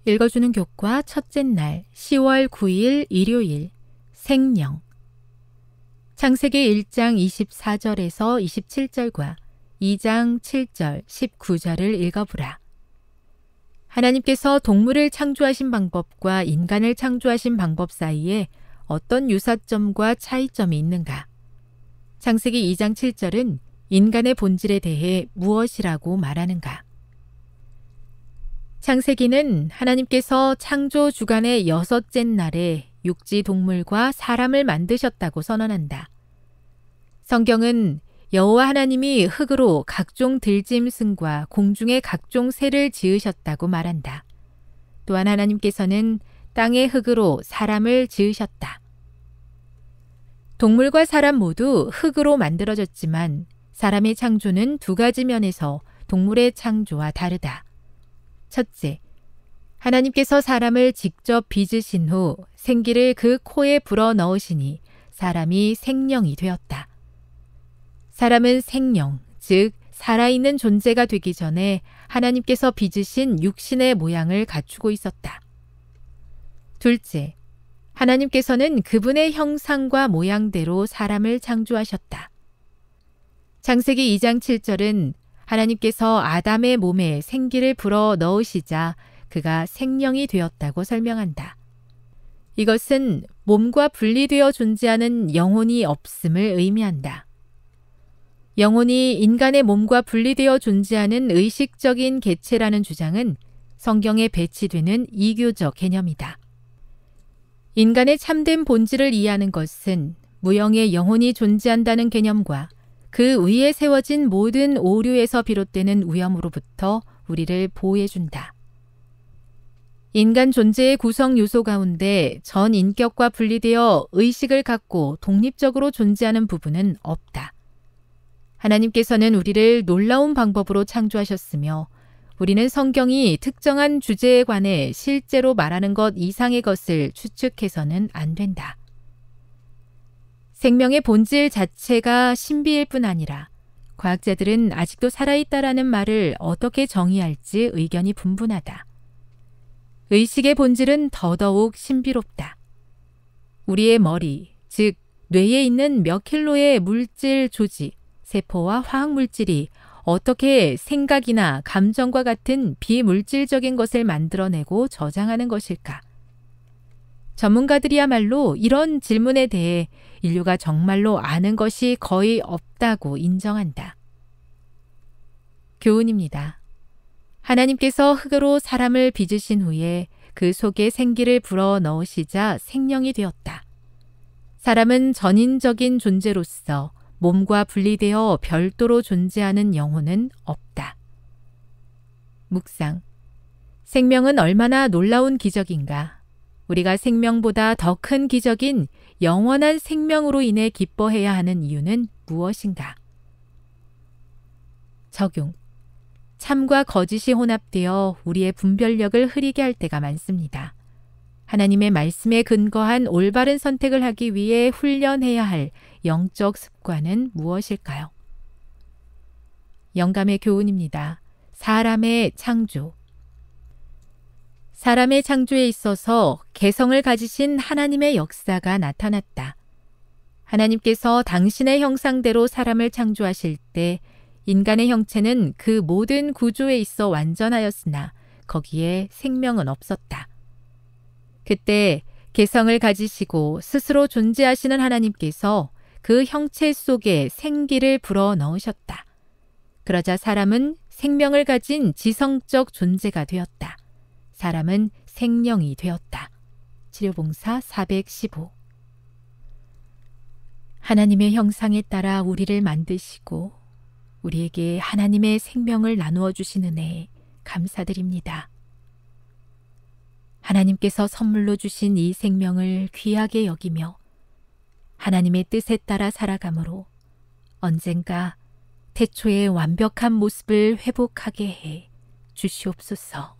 읽어주는 교과 첫째 날 10월 9일 일요일 생명. 창세기 1장 24절에서 27절과 2장 7절, 19절을 읽어보라. 하나님께서 동물을 창조하신 방법과 인간을 창조하신 방법 사이에 어떤 유사점과 차이점이 있는가? 창세기 2장 7절은 인간의 본질에 대해 무엇이라고 말하는가? 창세기는 하나님께서 창조 주간의 6째 날에 육지 동물과 사람을 만드셨다고 선언한다. 성경은 여호와 하나님이 흙으로 각종 들짐승과 공중의 각종 새를 지으셨다고 말한다. 또한 하나님께서는 땅의 흙으로 사람을 지으셨다. 동물과 사람 모두 흙으로 만들어졌지만 사람의 창조는 두 가지 면에서 동물의 창조와 다르다. 첫째, 하나님께서 사람을 직접 빚으신 후 생기를 그 코에 불어 넣으시니 사람이 생명이 되었다. 사람은 생명, 즉 살아있는 존재가 되기 전에 하나님께서 빚으신 육신의 모양을 갖추고 있었다. 둘째, 하나님께서는 그분의 형상과 모양대로 사람을 창조하셨다. 창세기 2장 7절은 하나님께서 아담의 몸에 생기를 불어 넣으시자 그가 생명이 되었다고 설명한다. 이것은 몸과 분리되어 존재하는 영혼이 없음을 의미한다. 영혼이 인간의 몸과 분리되어 존재하는 의식적인 개체라는 주장은 성경에 배치되는 이교적 개념이다. 인간의 참된 본질을 이해하는 것은 무형의 영혼이 존재한다는 개념과 그 위에 세워진 모든 오류에서 비롯되는 위험으로부터 우리를 보호해준다. 인간 존재의 구성 요소 가운데 전 인격과 분리되어 의식을 갖고 독립적으로 존재하는 부분은 없다. 하나님께서는 우리를 놀라운 방법으로 창조하셨으며 우리는 성경이 특정한 주제에 관해 실제로 말하는 것 이상의 것을 추측해서는 안 된다. 생명의 본질 자체가 신비일 뿐 아니라 과학자들은 아직도 살아있다라는 말을 어떻게 정의할지 의견이 분분하다. 의식의 본질은 더더욱 신비롭다. 우리의 머리, 즉 뇌에 있는 몇 킬로의 물질 조직, 세포와 화학물질이 어떻게 생각이나 감정과 같은 비물질적인 것을 만들어내고 저장하는 것일까? 전문가들이야말로 이런 질문에 대해 인류가 정말로 아는 것이 거의 없다고 인정한다. 교훈입니다. 하나님께서 흙으로 사람을 빚으신 후에 그 속에 생기를 불어 넣으시자 생명이 되었다. 사람은 전인적인 존재로서 몸과 분리되어 별도로 존재하는 영혼은 없다. 묵상. 생명은 얼마나 놀라운 기적인가. 우리가 생명보다 더 큰 기적인 영원한 생명으로 인해 기뻐해야 하는 이유는 무엇인가? 적용. 참과 거짓이 혼합되어 우리의 분별력을 흐리게 할 때가 많습니다. 하나님의 말씀에 근거한 올바른 선택을 하기 위해 훈련해야 할 영적 습관은 무엇일까요? 영감의 교훈입니다. 사람의 창조. 사람의 창조에 있어서 개성을 가지신 하나님의 역사가 나타났다. 하나님께서 당신의 형상대로 사람을 창조하실 때 인간의 형체는 그 모든 구조에 있어 완전하였으나 거기에 생명은 없었다. 그때 개성을 가지시고 스스로 존재하시는 하나님께서 그 형체 속에 생기를 불어 넣으셨다. 그러자 사람은 생명을 가진 지성적 존재가 되었다. 사람은 생명이 되었다. 치료봉사 415. 하나님의 형상에 따라 우리를 만드시고 우리에게 하나님의 생명을 나누어 주신 은혜에 감사드립니다. 하나님께서 선물로 주신 이 생명을 귀하게 여기며 하나님의 뜻에 따라 살아가므로 언젠가 태초의 완벽한 모습을 회복하게 해 주시옵소서.